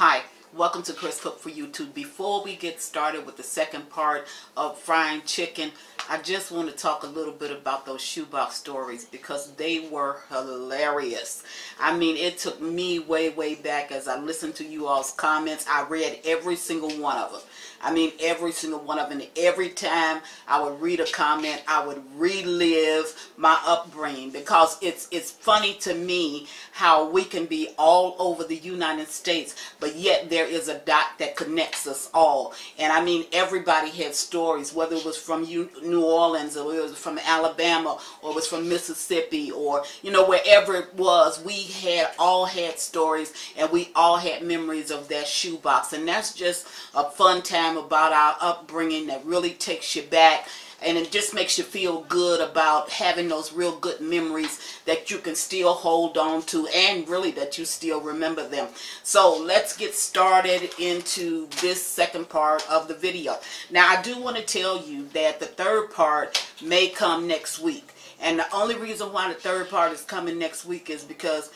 Hi, welcome to Chris Cook for YouTube. Before we get started with the second part of frying chicken, I just want to talk a little bit about those shoebox stories because they were hilarious. I mean, it took me way back as I listened to you all's comments. I read every single one of them. I mean, every single one of them. And every time I would read a comment, I would relive my upbringing because it's funny to me how we can be all over the United States, but yet there is a dot that connects us all. And I mean, everybody had stories, whether it was from New Orleans or it was from Alabama or it was from Mississippi or, you know, wherever it was, we had all had stories and we all had memories of that shoebox. And that's just a fun time about our upbringing that really takes you back, and it just makes you feel good about having those real good memories that you can still hold on to and really that you still remember them. So let's get started into this second part of the video. Now I do want to tell you that the third part may come next week, and the only reason why the third part is coming next week is because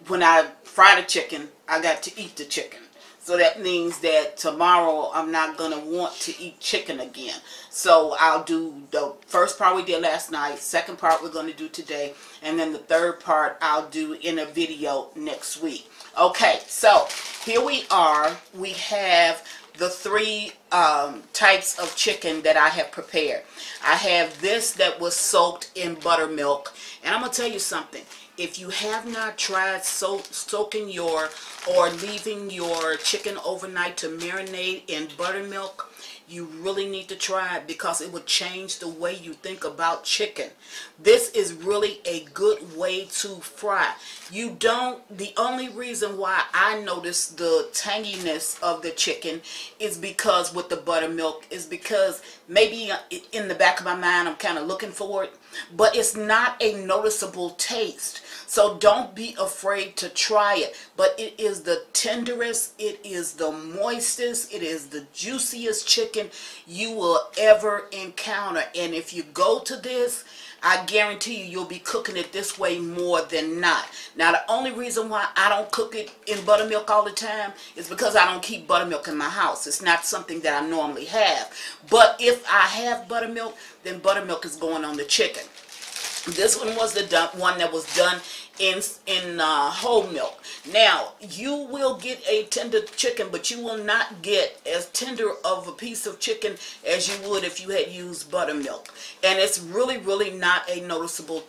when I fry the chicken, I got to eat the chicken. So that means that tomorrow I'm not going to want to eat chicken again. So I'll do the first part we did last night, second part we're going to do today, and then the third part I'll do in a video next week. Okay, so here we are. We have the three types of chicken that I have prepared. I have this that was soaked in buttermilk, and I'm going to tell you something. If you have not tried soaking your or leaving your chicken overnight to marinate in buttermilk, you really need to try it because it will change the way you think about chicken. This is really a good way to fry. The only reason why I notice the tanginess of the chicken is because with the buttermilk is because maybe in the back of my mind I'm kind of looking for it, but it's not a noticeable taste. So don't be afraid to try it. But it is the tenderest, it is the moistest, it is the juiciest chicken you will ever encounter. And if you go to this, I guarantee you'll be cooking it this way more than not. Now, the only reason why I don't cook it in buttermilk all the time is because I don't keep buttermilk in my house. It's not something that I normally have. But if I have buttermilk, then buttermilk is going on the chicken. This one was the one that was done in whole milk. Now, you will get a tender chicken, but you will not get as tender of a piece of chicken as you would if you had used buttermilk. And it's really not a noticeable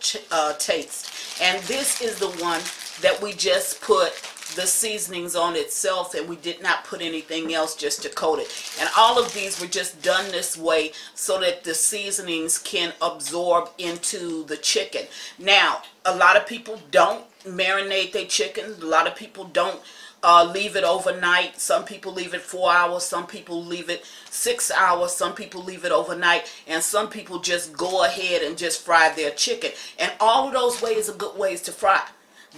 taste. And this is the one that we just put the seasonings on itself, and we did not put anything else just to coat it. And all of these were just done this way so that the seasonings can absorb into the chicken. Now, a lot of people don't marinate their chicken. A lot of people don't leave it overnight. Some people leave it 4 hours. Some people leave it 6 hours. Some people leave it overnight. And some people just go ahead and just fry their chicken. And all of those ways are good ways to fry.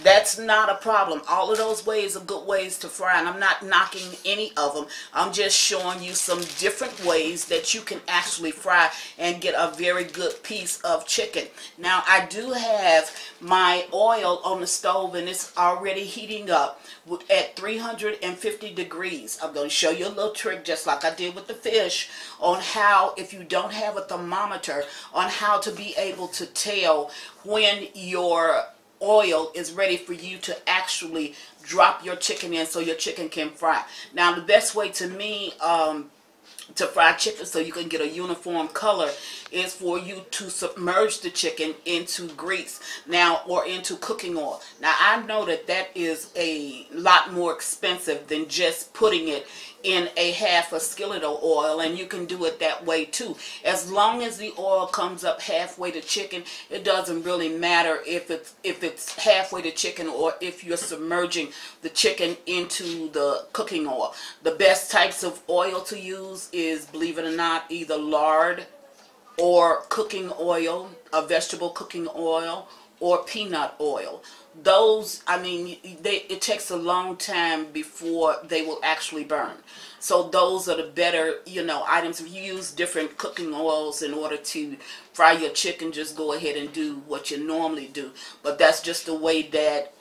That's not a problem. All of those ways are good ways to fry, and I'm not knocking any of them. I'm just showing you some different ways that you can actually fry and get a very good piece of chicken. Now, I do have my oil on the stove, and it's already heating up at 350 degrees. I'm going to show you a little trick, just like I did with the fish, on how, if you don't have a thermometer, on how to be able to tell when your oil is ready for you to actually drop your chicken in so your chicken can fry. Now, the best way to me to fry chicken so you can get a uniform color is for you to submerge the chicken into grease now, or into cooking oil. Now, I know that that is a lot more expensive than just putting it in a half a skillet of oil, and you can do it that way too. As long as the oil comes up halfway to chicken, it doesn't really matter if it's halfway to chicken or if you're submerging the chicken into the cooking oil. The best types of oil to use is, believe it or not, either lard or cooking oil, a vegetable cooking oil, or peanut oil. Those, I mean, it takes a long time before they will actually burn. So those are the better, you know, items. If you use different cooking oils in order to fry your chicken, just go ahead and do what you normally do. But that's just the way that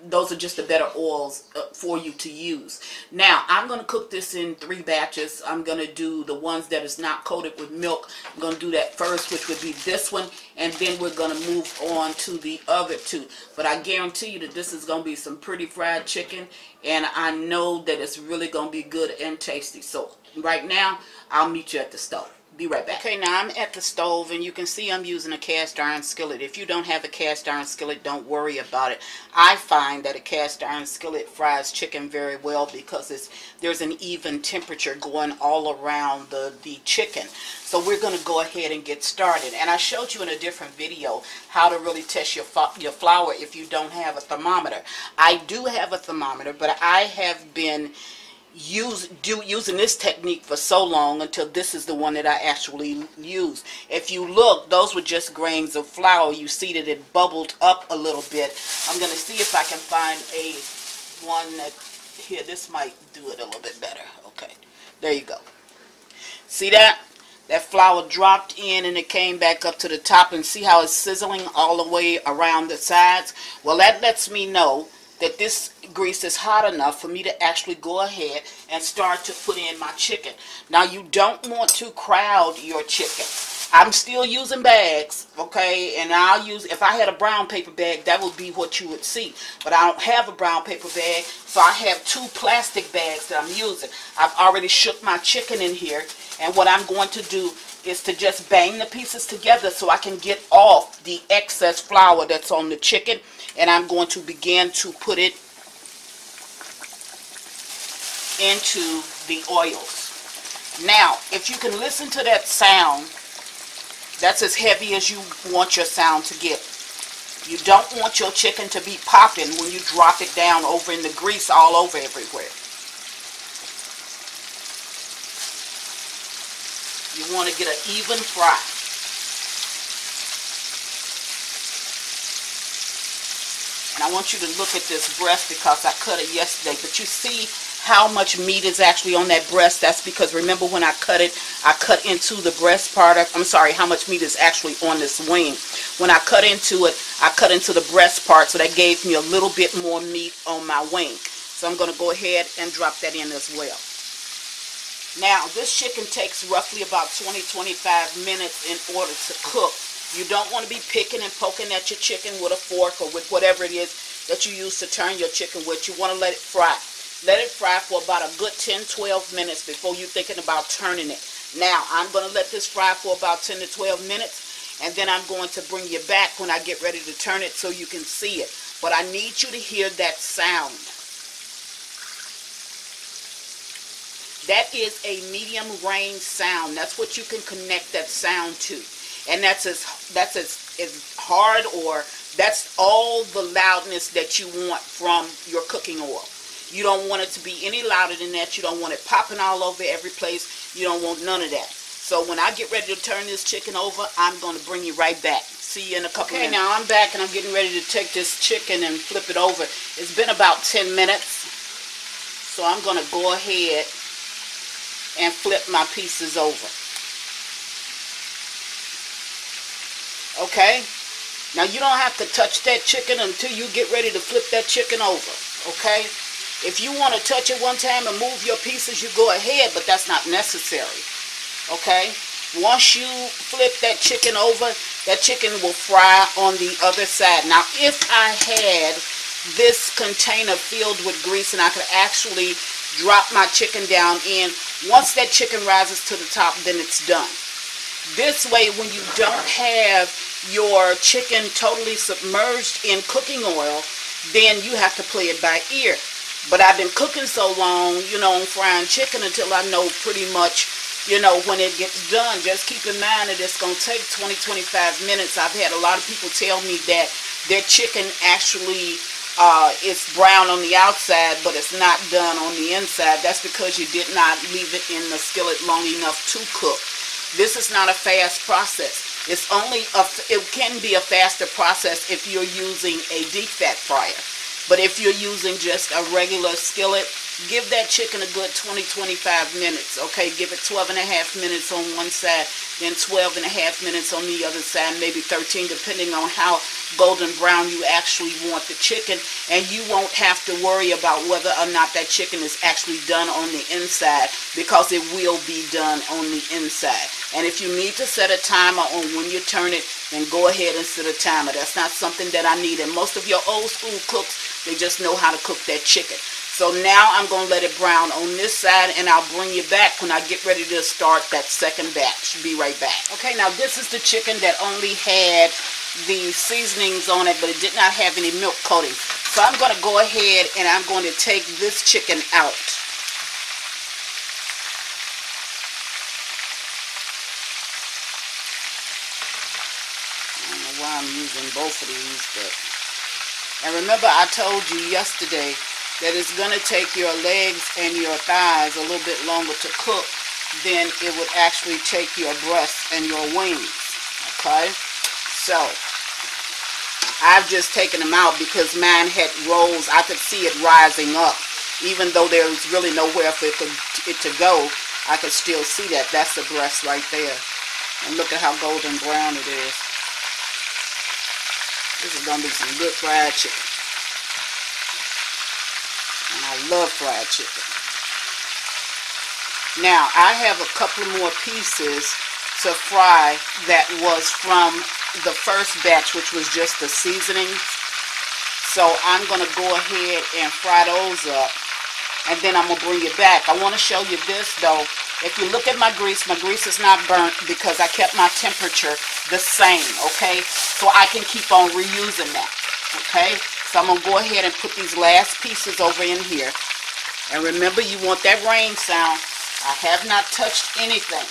those are just the better oils for you to use. Now, I'm going to cook this in 3 batches. I'm going to do the ones that is not coated with milk. I'm going to do that first, which would be this one, and then we're going to move on to the other 2. But I guarantee you that this is going to be some pretty fried chicken, and I know that it's really going to be good and tasty. So right now, I'll meet you at the stove. Be right back. Okay, now I'm at the stove, and you can see I'm using a cast iron skillet. If you don't have a cast iron skillet, don't worry about it. I find that a cast iron skillet fries chicken very well because there's an even temperature going all around the chicken. So we're going to go ahead and get started. And I showed you in a different video how to really test your flour if you don't have a thermometer. I do have a thermometer, but I have been using this technique for so long until this is the one that I actually use. If you look, those were just grains of flour. You see that it bubbled up a little bit. I'm going to see if I can find one that, here, this might do it a little bit better. Okay, there you go. See that? That flour dropped in and it came back up to the top, and see how it's sizzling all the way around the sides? Well, that lets me know that this grease is hot enough for me to actually go ahead and start to put in my chicken. Now, you don't want to crowd your chicken. I'm still using bags, okay, and I'll use, if I had a brown paper bag, that would be what you would see. But I don't have a brown paper bag, so I have 2 plastic bags that I'm using. I've already shook my chicken in here, and what I'm going to do is to just bang the pieces together so I can get off the excess flour that's on the chicken, and I'm going to begin to put it into the oils. Now, if you can listen to that sound, that's as heavy as you want your sound to get. You don't want your chicken to be popping when you drop it down over in the grease all over everywhere. You want to get an even fry. And I want you to look at this breast because I cut it yesterday. But you see how much meat is actually on that breast? That's because, remember, when I cut it, I cut into the breast part. I'm sorry, how much meat is actually on this wing. When I cut into it, I cut into the breast part, so that gave me a little bit more meat on my wing. So I'm going to go ahead and drop that in as well. Now, this chicken takes roughly about 20-25 minutes in order to cook. You don't want to be picking and poking at your chicken with a fork or with whatever it is that you use to turn your chicken with. You want to let it fry. Let it fry for about a good 10-12 minutes before you're thinking about turning it. Now, I'm going to let this fry for about 10 to 12 minutes, and then I'm going to bring you back when I get ready to turn it so you can see it. But I need you to hear that sound. That is a medium range sound. That's what you can connect that sound to. And that's as hard, or that's all the loudness that you want from your cooking oil. You don't want it to be any louder than that. You don't want it popping all over every place. You don't want none of that. So when I get ready to turn this chicken over, I'm going to bring you right back. See you in a couple minutes. Okay, now I'm back and I'm getting ready to take this chicken and flip it over. It's been about 10 minutes. So I'm going to go ahead and flip my pieces over. Okay? Now you don't have to touch that chicken until you get ready to flip that chicken over. Okay? If you want to touch it one time and move your pieces, you go ahead, but that's not necessary. Okay? Once you flip that chicken over, that chicken will fry on the other side. Now, if I had this container filled with grease and I could actually drop my chicken down in, once that chicken rises to the top, then it's done. This way, when you don't have your chicken totally submerged in cooking oil, then you have to play it by ear. But I've been cooking so long, you know, on frying chicken until I know pretty much, you know, when it gets done. Just keep in mind that it's going to take 20-25 minutes. I've had a lot of people tell me that their chicken actually is brown on the outside, but it's not done on the inside. That's because you did not leave it in the skillet long enough to cook. This is not a fast process. It's only it can be a faster process if you're using a deep fat fryer. But if you're using just a regular skillet, give that chicken a good 20-25 minutes. Okay, give it 12.5 minutes on one side, then 12.5 minutes on the other side, maybe 13, depending on how golden brown you actually want the chicken. And you won't have to worry about whether or not that chicken is actually done on the inside, because it will be done on the inside. And if you need to set a timer on when you turn it, then go ahead and set a timer. That's not something that I need. And most of your old school cooks, they just know how to cook that chicken. So now I'm going to let it brown on this side, and I'll bring you back when I get ready to start that second batch. Be right back. Okay, now this is the chicken that only had the seasonings on it, but it did not have any milk coating. So I'm going to go ahead and I'm going to take this chicken out. I don't know why I'm using both of these, but... And remember, I told you yesterday that it's going to take your legs and your thighs a little bit longer to cook than it would actually take your breasts and your wings. Okay? So, I've just taken them out because mine had rolls. I could see it rising up. Even though there was really nowhere for it to go, I could still see that. That's the breast right there. And look at how golden brown it is. This is going to be some good fried chicken. And I love fried chicken. Now, I have a couple more pieces to fry that was from the first batch, which was just the seasoning. So I'm going to go ahead and fry those up. And then I'm going to bring it back. I want to show you this, though. If you look at my grease is not burnt because I kept my temperature the same, okay? So I can keep on reusing that, okay? So I'm going to go ahead and put these last pieces over in here. And remember, you want that rain sound. I have not touched anything.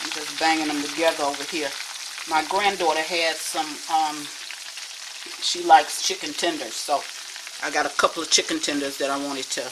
I'm just banging them together over here. My granddaughter had some, she likes chicken tenders. So I got a couple of chicken tenders that I wanted to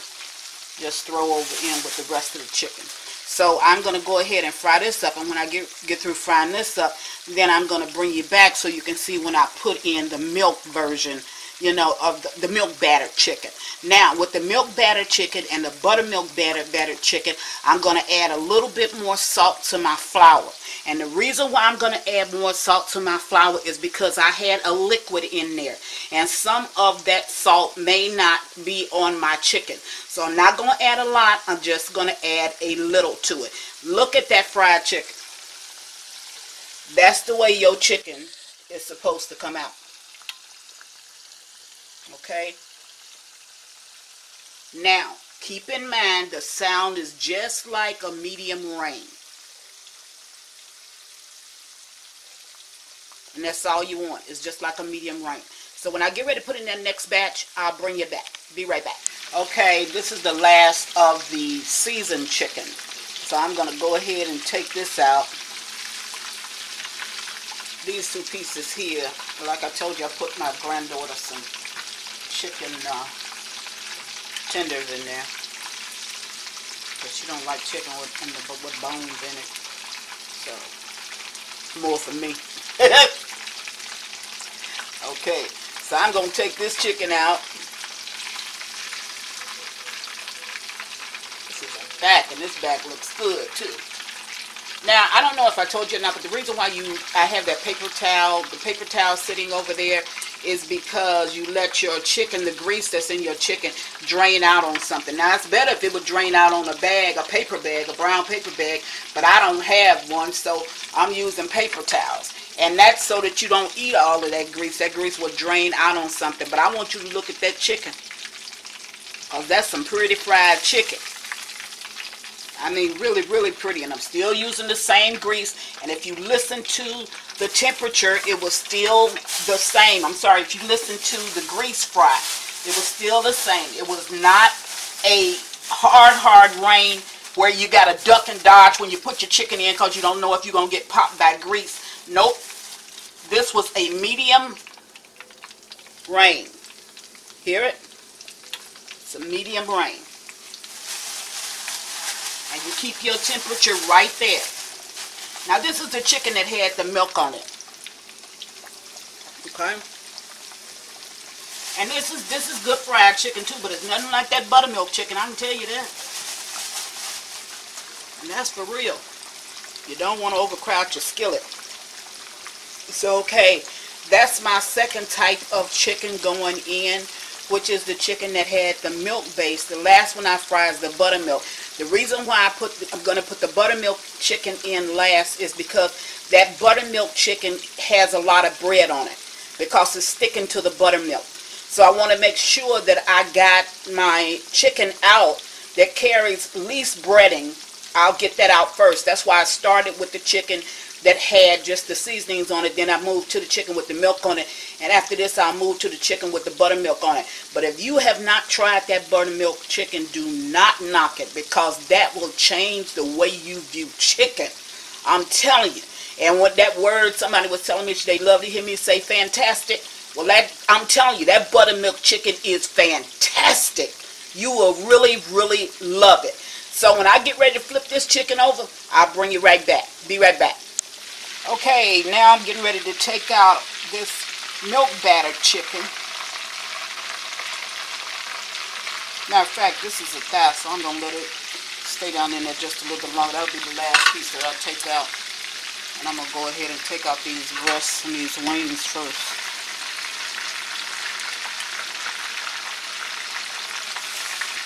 just throw over in with the rest of the chicken. So I'm going to go ahead and fry this up, and when I get through frying this up, then I'm going to bring you back so you can see when I put in the milk version, you know, of the milk battered chicken. Now, with the milk battered chicken and the buttermilk battered chicken, I'm going to add a little bit more salt to my flour. And the reason why I'm going to add more salt to my flour is because I had a liquid in there. And some of that salt may not be on my chicken. So I'm not going to add a lot. I'm just going to add a little to it. Look at that fried chicken. That's the way your chicken is supposed to come out. Okay? Now, keep in mind the sound is just like a medium rain. And that's all you want. It's just like a medium rain. So when I get ready to put in that next batch, I'll bring you back. Be right back. Okay, this is the last of the seasoned chicken. So I'm going to go ahead and take this out. These two pieces here, like I told you, I put my granddaughter some chicken tenders in there. Because she don't like chicken with bones in it. So, more for me. Okay, so I'm going to take this chicken out. This is a back, and this back looks good too. Now, I don't know if I told you or not, but the reason why I have that paper towel, the paper towel sitting over there, is because you let your chicken, the grease that's in your chicken, drain out on something. Now, it's better if it would drain out on a bag, a paper bag, a brown paper bag, but I don't have one, so I'm using paper towels. And that's so that you don't eat all of that grease. That grease will drain out on something. But I want you to look at that chicken, because that's some pretty fried chicken. I mean, really, really pretty. And I'm still using the same grease. And if you listen to the temperature, it was still the same. I'm sorry, if you listen to the grease fry, it was still the same. It was not a hard rain where you got to duck and dodge when you put your chicken in because you don't know if you're going to get popped by grease. Nope. This was a medium rain. Hear it? It's a medium rain. And you keep your temperature right there. Now this is the chicken that had the milk on it. Okay? And this is good fried chicken too, but it's nothing like that buttermilk chicken, I can tell you that. And that's for real. You don't want to overcrowd your skillet. So okay, that's my second type of chicken going in, which is the chicken that had the milk base. The last one I fried is the buttermilk. The reason why I'm going to put the buttermilk chicken in last is because that buttermilk chicken has a lot of bread on it, because it's sticking to the buttermilk. So I want to make sure that I got my chicken out that carries least breading. I'll get that out first. That's why I started with the chicken that had just the seasonings on it. Then I moved to the chicken with the milk on it. And after this, I'll move to the chicken with the buttermilk on it. But if you have not tried that buttermilk chicken, do not knock it, because that will change the way you view chicken. I'm telling you. And what that word, somebody was telling me, they love to hear me say fantastic. Well, I'm telling you, that buttermilk chicken is fantastic. You will really, really love it. So when I get ready to flip this chicken over, I'll bring you right back. Be right back. Okay, now I'm getting ready to take out this milk battered chicken. Matter of fact, this is a thigh, so I'm going to let it stay down in there just a little bit longer. That'll be the last piece that I'll take out. And I'm going to go ahead and take out these breasts and these wings first.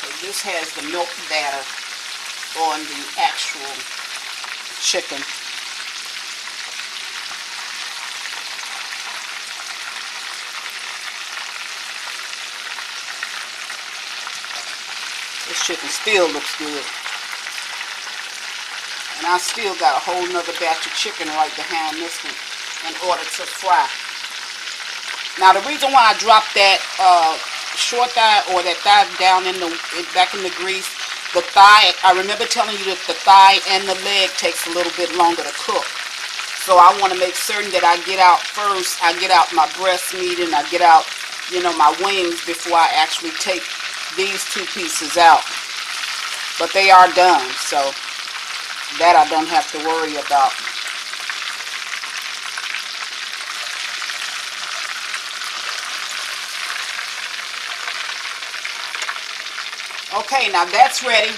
Okay, this has the milk batter on the actual chicken. This chicken still looks good. And I still got a whole nother batch of chicken right behind this one in order to fry. Now the reason why I dropped that short thigh or that thigh down in back in the grease, the thigh, I remember telling you that the thigh and the leg takes a little bit longer to cook. So I want to make certain that I get out first, I get out my breast meat and I get out, you know, my wings before I actually take these two pieces out. But they are done, so that I don't have to worry about. Okay, now that's ready.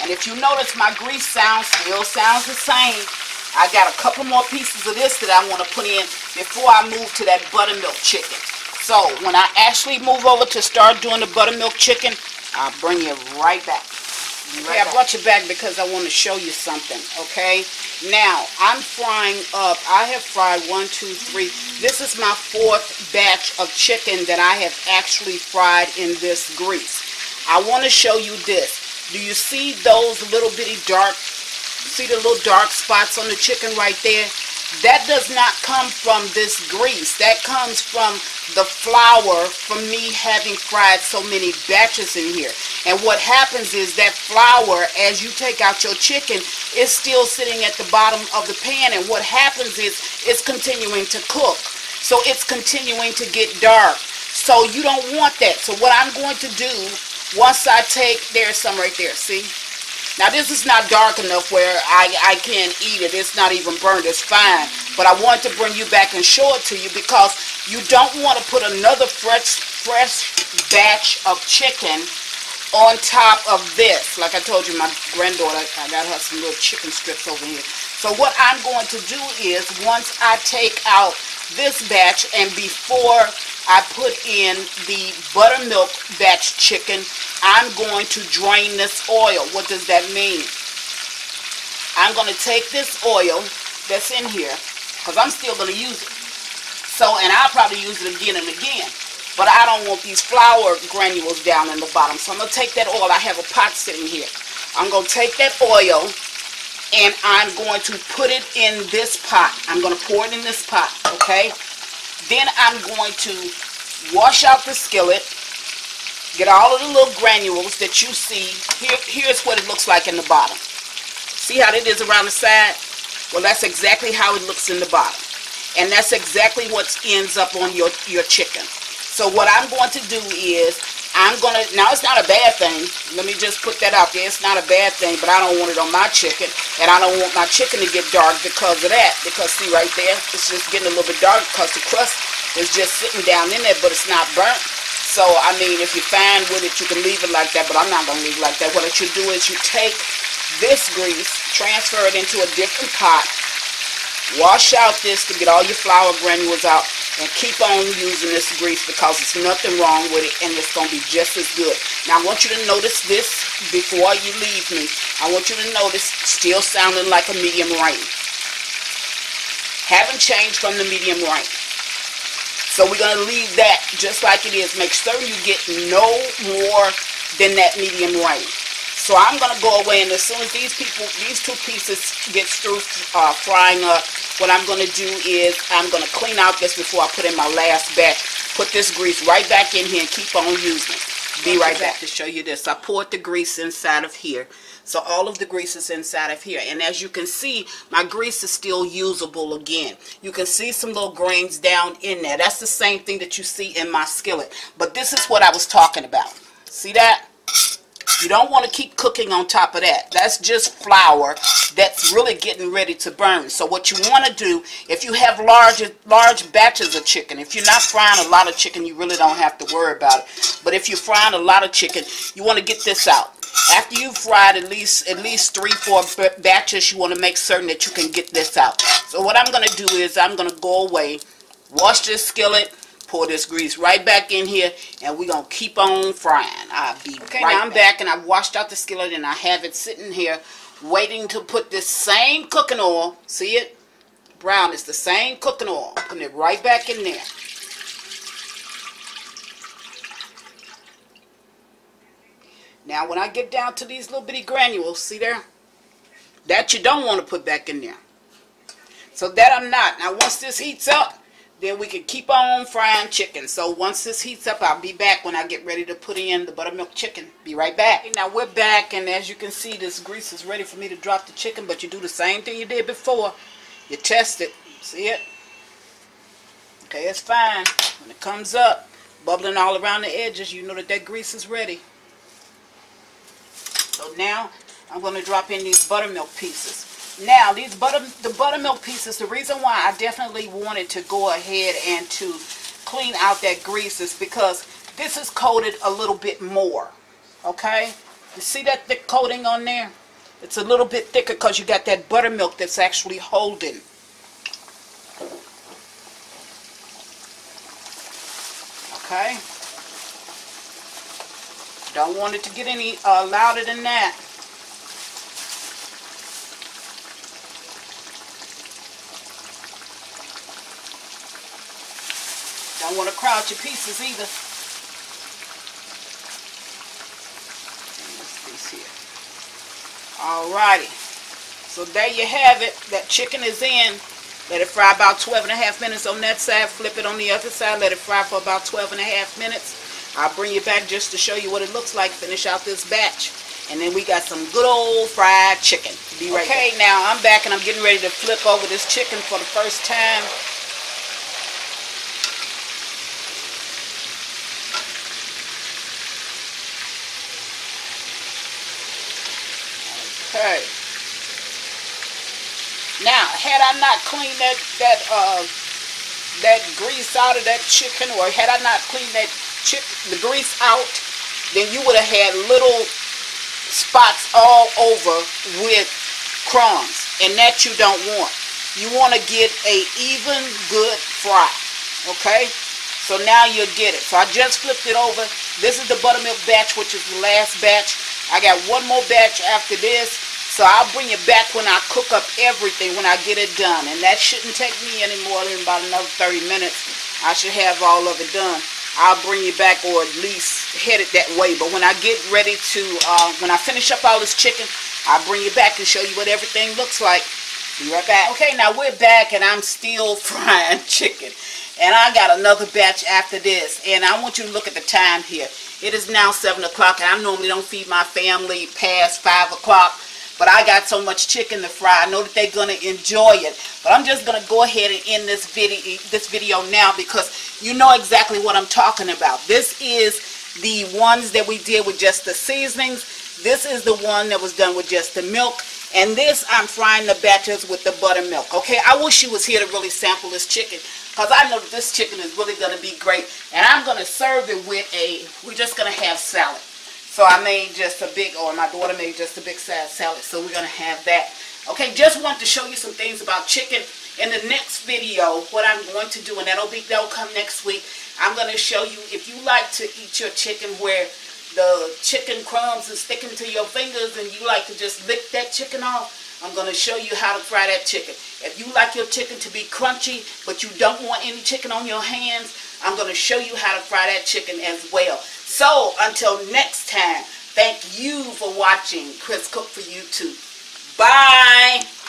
And if you notice, my grease still sounds the same. I got a couple more pieces of this that I want to put in before I move to that buttermilk chicken. So when I actually move over to start doing the buttermilk chicken, I'll bring you right back. Okay, I brought you back because I want to show you something, okay? Now, I'm frying up. I have fried 1, 2, 3. This is my 4th batch of chicken that I have actually fried in this grease. I want to show you this. Do you see those little bitty see the little dark spots on the chicken right there? That does not come from this grease. That comes from the flour from me having fried so many batches in here. And what happens is that flour, as you take out your chicken, is still sitting at the bottom of the pan. And what happens is it's continuing to cook. So it's continuing to get dark. So you don't want that. So what I'm going to do, once I take, there's some right there, see? Now this is not dark enough where I can't eat it. It's not even burned. It's fine. But I wanted to bring you back and show it to you because you don't want to put another fresh batch of chicken on top of this. Like I told you, my granddaughter, I got her some little chicken strips over here. So what I'm going to do is, once I take out this batch and before I put in the buttermilk batch chicken, I'm going to drain this oil. What does that mean? I'm going to take this oil that's in here, because I'm still going to use it. So, and I'll probably use it again and again. But I don't want these flour granules down in the bottom. So I'm going to take that oil. I have a pot sitting here. I'm going to take that oil and I'm going to put it in this pot. I'm going to pour it in this pot, okay? Then I'm going to wash out the skillet, get all of the little granules that you see. Here's what it looks like in the bottom. See how it is around the side? Well, that's exactly how it looks in the bottom. And that's exactly what ends up on your chicken. So what I'm going to do is, now it's not a bad thing. Let me just put that out there. It's not a bad thing, but I don't want it on my chicken. And I don't want my chicken to get dark because of that. Because see right there, it's just getting a little bit dark because the crust is just sitting down in there, but it's not burnt. So, I mean, if you're fine with it, you can leave it like that, but I'm not going to leave it like that. What you do is you take this grease, transfer it into a different pot, wash out this to get all your flour granules out, and keep on using this grease because there's nothing wrong with it, and it's going to be just as good. Now, I want you to notice this before you leave me. I want you to notice still sounding like a medium rare. Haven't changed from the medium rare. So we're going to leave that just like it is. Make sure you get no more than that medium rare. So I'm going to go away, and as soon as these two pieces get through frying up, what I'm going to do is I'm going to clean out this before I put in my last batch. Put this grease right back in here and keep on using it. Be right back to show you this. I poured the grease inside of here. So all of the grease is inside of here. And as you can see, my grease is still usable again. You can see some little grains down in there. That's the same thing that you see in my skillet. But this is what I was talking about. See that? You don't want to keep cooking on top of that. That's just flour that's really getting ready to burn. So what you want to do, if you have large batches of chicken, if you're not frying a lot of chicken, you really don't have to worry about it. But if you're frying a lot of chicken, you want to get this out. After you've fried at least 3-4 batches, you want to make certain that you can get this out. So what I'm going to do is I'm going to go away, wash this skillet, pour this grease right back in here, and we're going to keep on frying. I'll be right back. Now I'm back, and I've washed out the skillet, and I have it sitting here waiting to put this same cooking oil. See it? Brown. It's the same cooking oil. Putting it right back in there. Now when I get down to these little bitty granules, see there? That you don't want to put back in there. So that I'm not. Now once this heats up, then we can keep on frying chicken. So once this heats up, I'll be back when I get ready to put in the buttermilk chicken. Be right back. Okay, now we're back, and as you can see, this grease is ready for me to drop the chicken, but you do the same thing you did before. You test it. See it? Okay, it's fine. When it comes up, bubbling all around the edges, you know that that grease is ready. So now I'm going to drop in these buttermilk pieces. Now the buttermilk pieces, the reason why I definitely wanted to go ahead and to clean out that grease is because this is coated a little bit more. Okay? You see that thick coating on there? It's a little bit thicker because you got that buttermilk that's actually holding. Okay? Don't want it to get any louder than that. Don't want to crowd your pieces either. This piece here. Alrighty. So there you have it. That chicken is in. Let it fry about 12.5 minutes on that side. Flip it on the other side. Let it fry for about 12.5 minutes. I'll bring you back just to show you what it looks like. Finish out this batch. And then we got some good old fried chicken. Be right back. Okay, now I'm back, and I'm getting ready to flip over this chicken for the first time. Okay. Now, had I not cleaned that grease out of that chicken, or had I not cleaned the grease out, then you would have had little spots all over with crumbs, and that you don't want. You want to get a even good fry. Okay? So now you'll get it. So I just flipped it over. This is the buttermilk batch, which is the last batch. I got one more batch after this. So I'll bring you back when I cook up everything, when I get it done. And that shouldn't take me any more than about another 30 minutes. I should have all of it done. I'll bring you back, or at least head it that way. But when I get ready to, when I finish up all this chicken, I'll bring you back and show you what everything looks like. Be right back. Okay, now we're back, and I'm still frying chicken. And I got another batch after this. And I want you to look at the time here. It is now 7 o'clock, and I normally don't feed my family past 5 o'clock. But I got so much chicken to fry. I know that they're going to enjoy it. But I'm just going to go ahead and end this video now, because you know exactly what I'm talking about. This is the ones that we did with just the seasonings. This is the one that was done with just the milk. And this, I'm frying the batches with the buttermilk. Okay, I wish you was here to really sample this chicken, because I know this chicken is really going to be great. And I'm going to serve it with we're just going to have salad. So I made just a big, or my daughter made just a big size salad. So we're going to have that. Okay, just want to show you some things about chicken. In the next video, what I'm going to do, and that'll come next week, I'm going to show you, if you like to eat your chicken where the chicken crumbs is sticking to your fingers and you like to just lick that chicken off, I'm going to show you how to fry that chicken. If you like your chicken to be crunchy, but you don't want any chicken on your hands, I'm going to show you how to fry that chicken as well. So, until next time, thank you for watching Chris Cook for YouTube. Bye!